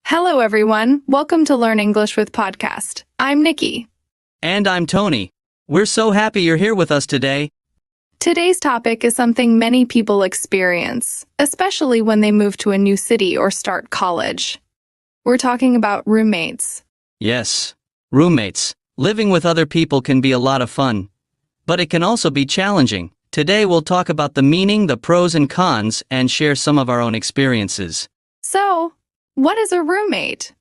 Hello, everyone. Welcome to Learn English with Podcast. I'm Nikki. And I'm Tony. We're so happy you're here with us today. Today's topic is something many people experience, especially when they move to a new city or start college. We're talking about roommates. Yes, roommates. Living with other people can be a lot of fun, but it can also be challenging. Today we'll talk about the meaning, the pros and cons, and share some of our own experiences. So, what is a roommate?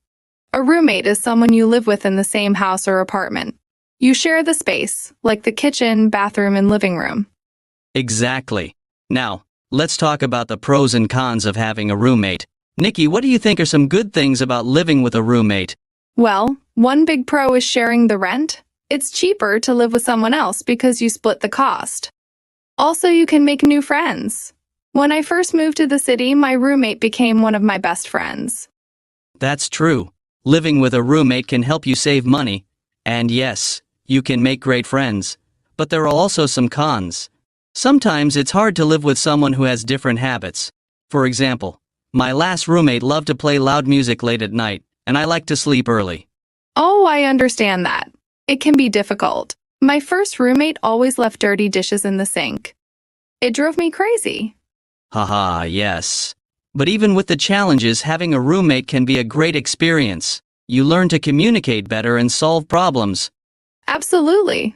A roommate is someone you live with in the same house or apartment. You share the space, like the kitchen, bathroom, and living room. Exactly. Now, let's talk about the pros and cons of having a roommate. Nikki, what do you think are some good things about living with a roommate? Well, one big pro is sharing the rent. It's cheaper to live with someone else because you split the cost. Also, you can make new friends. When I first moved to the city, my roommate became one of my best friends. That's true. Living with a roommate can help you save money. And yes, you can make great friends. But there are also some cons. Sometimes it's hard to live with someone who has different habits. For example, my last roommate loved to play loud music late at night, and I like to sleep early. Oh, I understand that. It can be difficult. My first roommate always left dirty dishes in the sink. It drove me crazy. Haha, yes. But even with the challenges, having a roommate can be a great experience. You learn to communicate better and solve problems. Absolutely.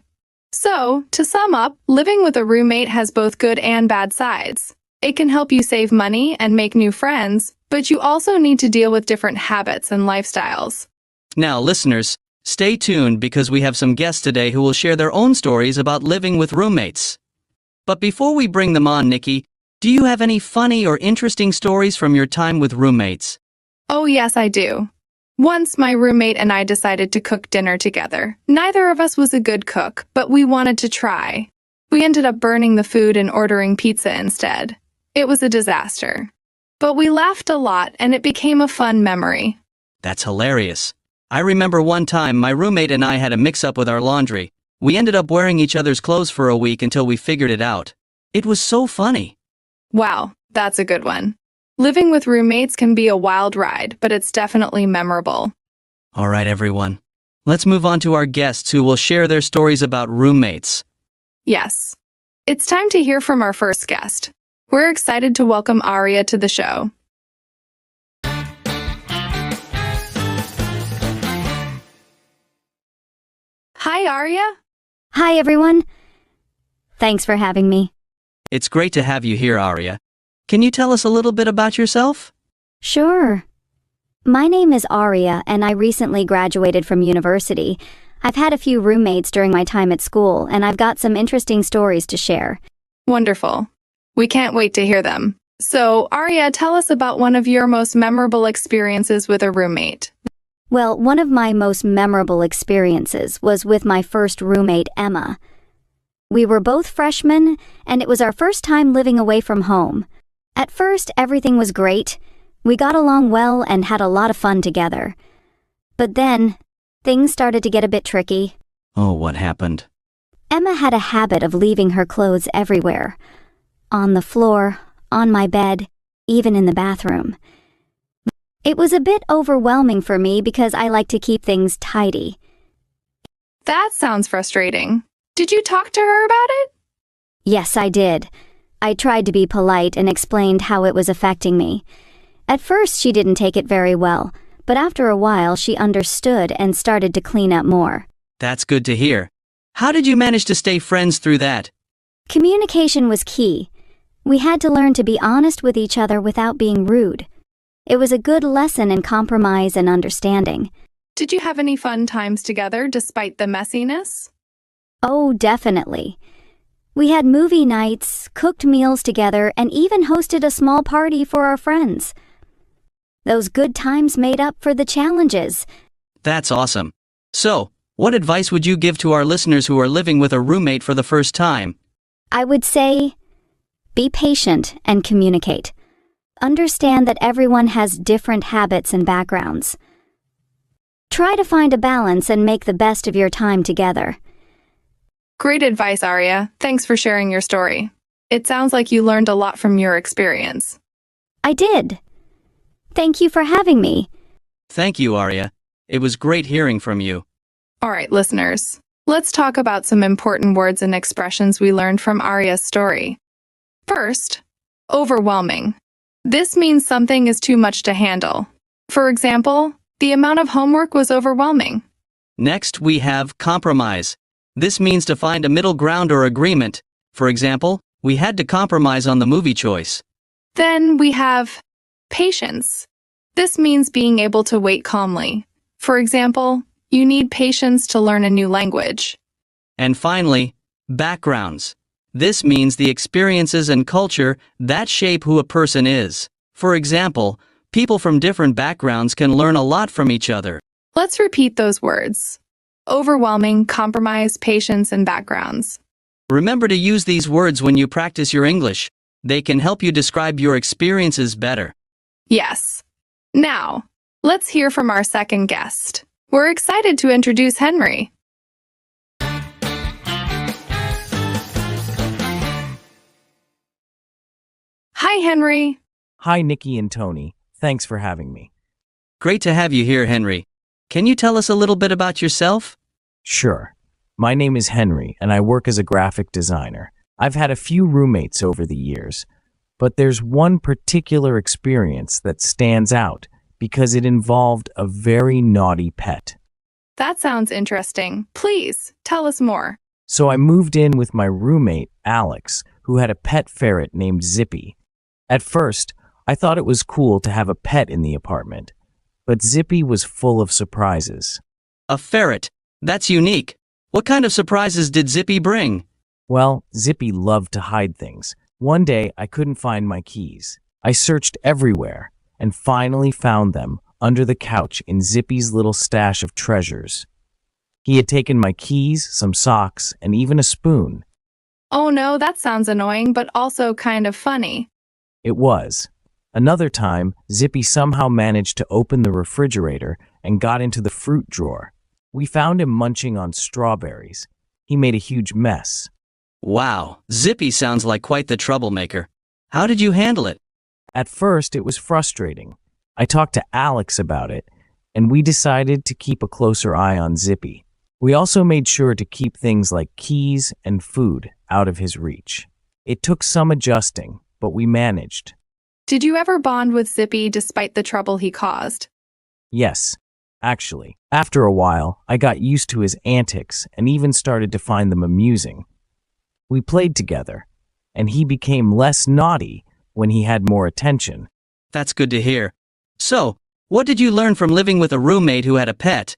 So, to sum up, living with a roommate has both good and bad sides. It can help you save money and make new friends, but you also need to deal with different habits and lifestyles. Now, listeners, stay tuned because we have some guests today who will share their own stories about living with roommates. But before we bring them on, Nikki, do you have any funny or interesting stories from your time with roommates? Oh, yes, I do. Once, my roommate and I decided to cook dinner together. Neither of us was a good cook, but we wanted to try. We ended up burning the food and ordering pizza instead. It was a disaster. But we laughed a lot, and it became a fun memory. That's hilarious. I remember one time my roommate and I had a mix-up with our laundry. We ended up wearing each other's clothes for a week until we figured it out. It was so funny. Wow, that's a good one. Living with roommates can be a wild ride, but it's definitely memorable. All right, everyone. Let's move on to our guests who will share their stories about roommates. Yes. It's time to hear from our first guest. We're excited to welcome Arya to the show. Hi, Arya. Hi, everyone. Thanks for having me. It's great to have you here, Arya. Can you tell us a little bit about yourself? Sure. My name is Arya, and I recently graduated from university. I've had a few roommates during my time at school, and I've got some interesting stories to share. Wonderful. We can't wait to hear them. So, Arya, tell us about one of your most memorable experiences with a roommate. Well, one of my most memorable experiences was with my first roommate, Emma. We were both freshmen, and it was our first time living away from home. At first, everything was great. We got along well and had a lot of fun together. But then, things started to get a bit tricky. Oh, what happened? Emma had a habit of leaving her clothes everywhere. On the floor, on my bed, even in the bathroom. It was a bit overwhelming for me because I like to keep things tidy. That sounds frustrating. Did you talk to her about it? Yes, I did. I tried to be polite and explained how it was affecting me. At first, she didn't take it very well, but after a while, she understood and started to clean up more. That's good to hear. How did you manage to stay friends through that? Communication was key. We had to learn to be honest with each other without being rude. It was a good lesson in compromise and understanding. Did you have any fun times together despite the messiness? Oh, definitely. We had movie nights, cooked meals together, and even hosted a small party for our friends. Those good times made up for the challenges. That's awesome. So, what advice would you give to our listeners who are living with a roommate for the first time? I would say, be patient and communicate. Understand that everyone has different habits and backgrounds. Try to find a balance and make the best of your time together. Great advice, Arya. Thanks for sharing your story. It sounds like you learned a lot from your experience. I did. Thank you for having me. Thank you, Arya. It was great hearing from you. All right, listeners, let's talk about some important words and expressions we learned from Arya's story. First, overwhelming. This means something is too much to handle. For example, the amount of homework was overwhelming. Next, we have compromise. This means to find a middle ground or agreement. For example, we had to compromise on the movie choice. Then we have patience. This means being able to wait calmly. For example, you need patience to learn a new language. And finally, backgrounds. This means the experiences and culture that shape who a person is. For example, people from different backgrounds can learn a lot from each other. Let's repeat those words. Overwhelming, compromise, patience, and backgrounds. Remember to use these words when you practice your English. They can help you describe your experiences better. Yes. Now, let's hear from our second guest. We're excited to introduce Henry. Hi, Henry. Hi, Nikki and Tony. Thanks for having me. Great to have you here, Henry. Can you tell us a little bit about yourself? Sure. My name is Henry, and I work as a graphic designer. I've had a few roommates over the years, but there's one particular experience that stands out because it involved a very naughty pet. That sounds interesting. Please, tell us more. So I moved in with my roommate, Alex, who had a pet ferret named Zippy. At first, I thought it was cool to have a pet in the apartment, but Zippy was full of surprises. A ferret. That's unique. What kind of surprises did Zippy bring? Well, Zippy loved to hide things. One day, I couldn't find my keys. I searched everywhere and finally found them under the couch in Zippy's little stash of treasures. He had taken my keys, some socks, and even a spoon. Oh no, that sounds annoying, but also kind of funny. It was. Another time, Zippy somehow managed to open the refrigerator and got into the fruit drawer. We found him munching on strawberries. He made a huge mess. Wow, Zippy sounds like quite the troublemaker. How did you handle it? At first, it was frustrating. I talked to Alex about it, and we decided to keep a closer eye on Zippy. We also made sure to keep things like keys and food out of his reach. It took some adjusting, but we managed. Did you ever bond with Zippy despite the trouble he caused? Yes, actually. After a while, I got used to his antics and even started to find them amusing. We played together, and he became less naughty when he had more attention. That's good to hear. So, what did you learn from living with a roommate who had a pet?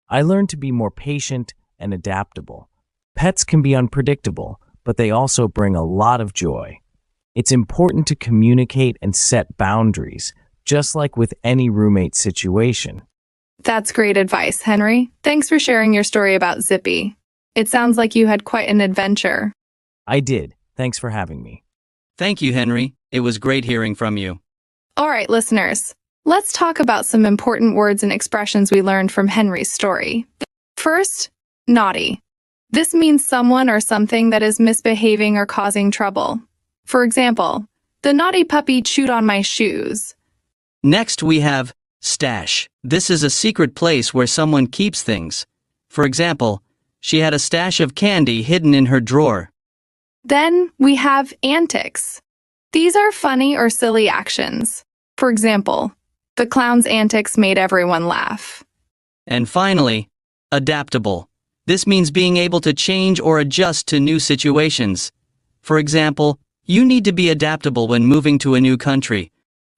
I learned to be more patient and adaptable. Pets can be unpredictable, but they also bring a lot of joy. It's important to communicate and set boundaries, just like with any roommate situation. That's great advice, Henry. Thanks for sharing your story about Zippy. It sounds like you had quite an adventure. I did. Thanks for having me. Thank you, Henry. It was great hearing from you. All right, listeners, let's talk about some important words and expressions we learned from Henry's story. First, naughty. This means someone or something that is misbehaving or causing trouble. For example, the naughty puppy chewed on my shoes. Next, we have stash. This is a secret place where someone keeps things. For example, she had a stash of candy hidden in her drawer. Then we have antics. These are funny or silly actions. For example, the clown's antics made everyone laugh. And finally, adaptable. This means being able to change or adjust to new situations. For example, you need to be adaptable when moving to a new country.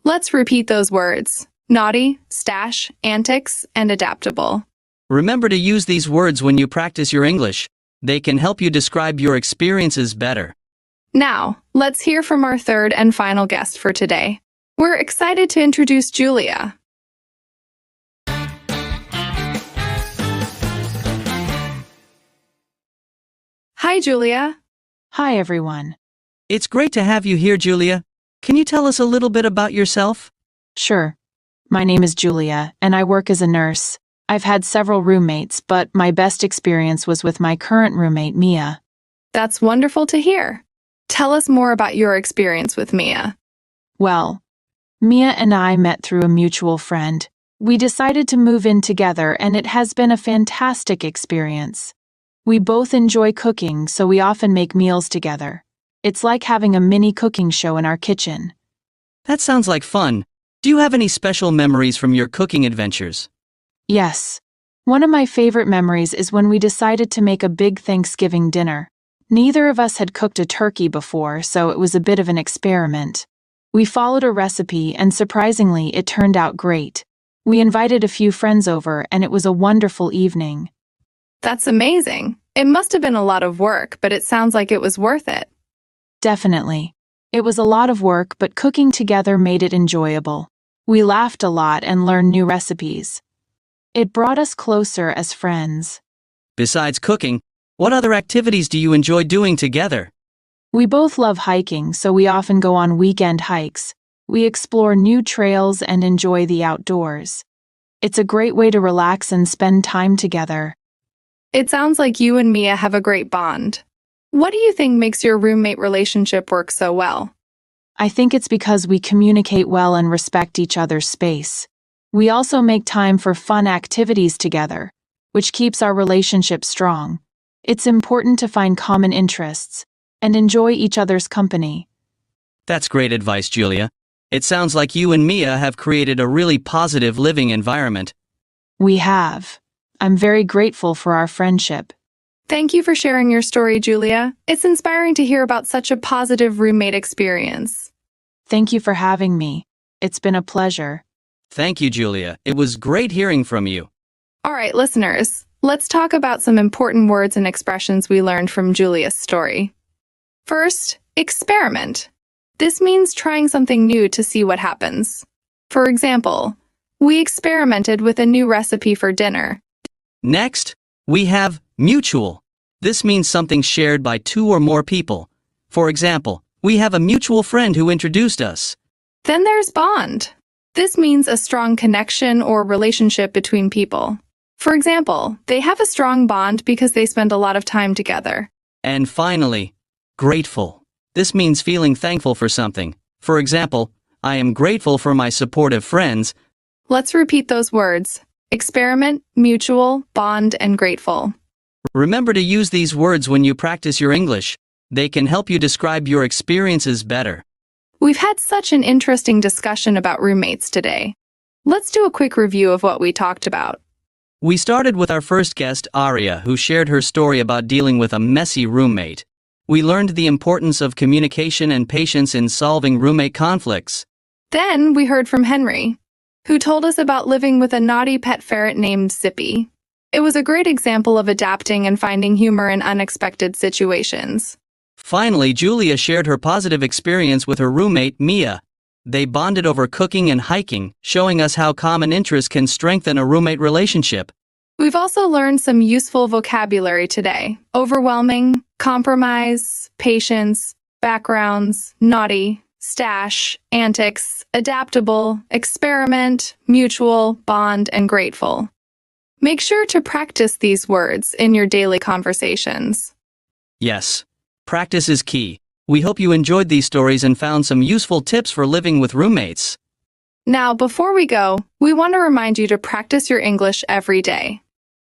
Let's repeat those words. Naughty, stash, antics, and adaptable. Remember to use these words when you practice your English. They can help you describe your experiences better. Now, let's hear from our third and final guest for today. We're excited to introduce Julia. Hi, Julia. Hi, everyone. It's great to have you here, Julia. Can you tell us a little bit about yourself? Sure. My name is Julia, and I work as a nurse. I've had several roommates, but my best experience was with my current roommate, Mia. That's wonderful to hear. Tell us more about your experience with Mia. Well, Mia and I met through a mutual friend. We decided to move in together, and it has been a fantastic experience. We both enjoy cooking, so we often make meals together. It's like having a mini cooking show in our kitchen. That sounds like fun. Do you have any special memories from your cooking adventures? Yes. One of my favorite memories is when we decided to make a big Thanksgiving dinner. Neither of us had cooked a turkey before, so it was a bit of an experiment. We followed a recipe, and surprisingly, it turned out great. We invited a few friends over, and it was a wonderful evening. That's amazing. It must have been a lot of work, but it sounds like it was worth it. Definitely. It was a lot of work, but cooking together made it enjoyable. We laughed a lot and learned new recipes. It brought us closer as friends. Besides cooking, what other activities do you enjoy doing together? We both love hiking, so we often go on weekend hikes. We explore new trails and enjoy the outdoors. It's a great way to relax and spend time together. It sounds like you and Mia have a great bond. What do you think makes your roommate relationship work so well? I think it's because we communicate well and respect each other's space. We also make time for fun activities together, which keeps our relationship strong. It's important to find common interests and enjoy each other's company. That's great advice, Julia. It sounds like you and Mia have created a really positive living environment. We have. I'm very grateful for our friendship. Thank you for sharing your story, Julia. It's inspiring to hear about such a positive roommate experience. Thank you for having me. It's been a pleasure. Thank you, Julia. It was great hearing from you. All right, listeners, let's talk about some important words and expressions we learned from Julia's story. First, experiment. This means trying something new to see what happens. For example, we experimented with a new recipe for dinner. Next, we have mutual. This means something shared by two or more people. For example, we have a mutual friend who introduced us. Then there's bond. This means a strong connection or relationship between people. For example, they have a strong bond because they spend a lot of time together. And finally, grateful. This means feeling thankful for something. For example, I am grateful for my supportive friends. Let's repeat those words. Experiment, mutual, bond, and grateful. Remember to use these words when you practice your English. They can help you describe your experiences better. We've had such an interesting discussion about roommates today. Let's do a quick review of what we talked about. We started with our first guest, Arya, who shared her story about dealing with a messy roommate. We learned the importance of communication and patience in solving roommate conflicts. Then we heard from Henry, who told us about living with a naughty pet ferret named Zippy. It was a great example of adapting and finding humor in unexpected situations. Finally, Julia shared her positive experience with her roommate, Mia. They bonded over cooking and hiking, showing us how common interests can strengthen a roommate relationship. We've also learned some useful vocabulary today. Overwhelming, compromise, patience, backgrounds, naughty, stash, antics, adaptable, experiment, mutual, bond, and grateful. Make sure to practice these words in your daily conversations. Yes, practice is key. We hope you enjoyed these stories and found some useful tips for living with roommates. Now, before we go, we want to remind you to practice your English every day.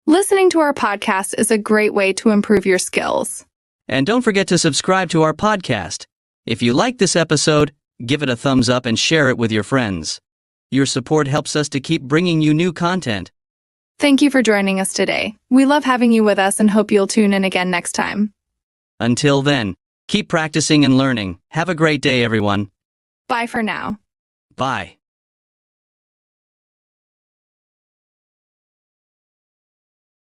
Listening to our podcast is a great way to improve your skills. And don't forget to subscribe to our podcast. If you like this episode, give it a thumbs up and share it with your friends. Your support helps us to keep bringing you new content. Thank you for joining us today. We love having you with us and hope you'll tune in again next time. Until then, keep practicing and learning. Have a great day, everyone. Bye for now. Bye.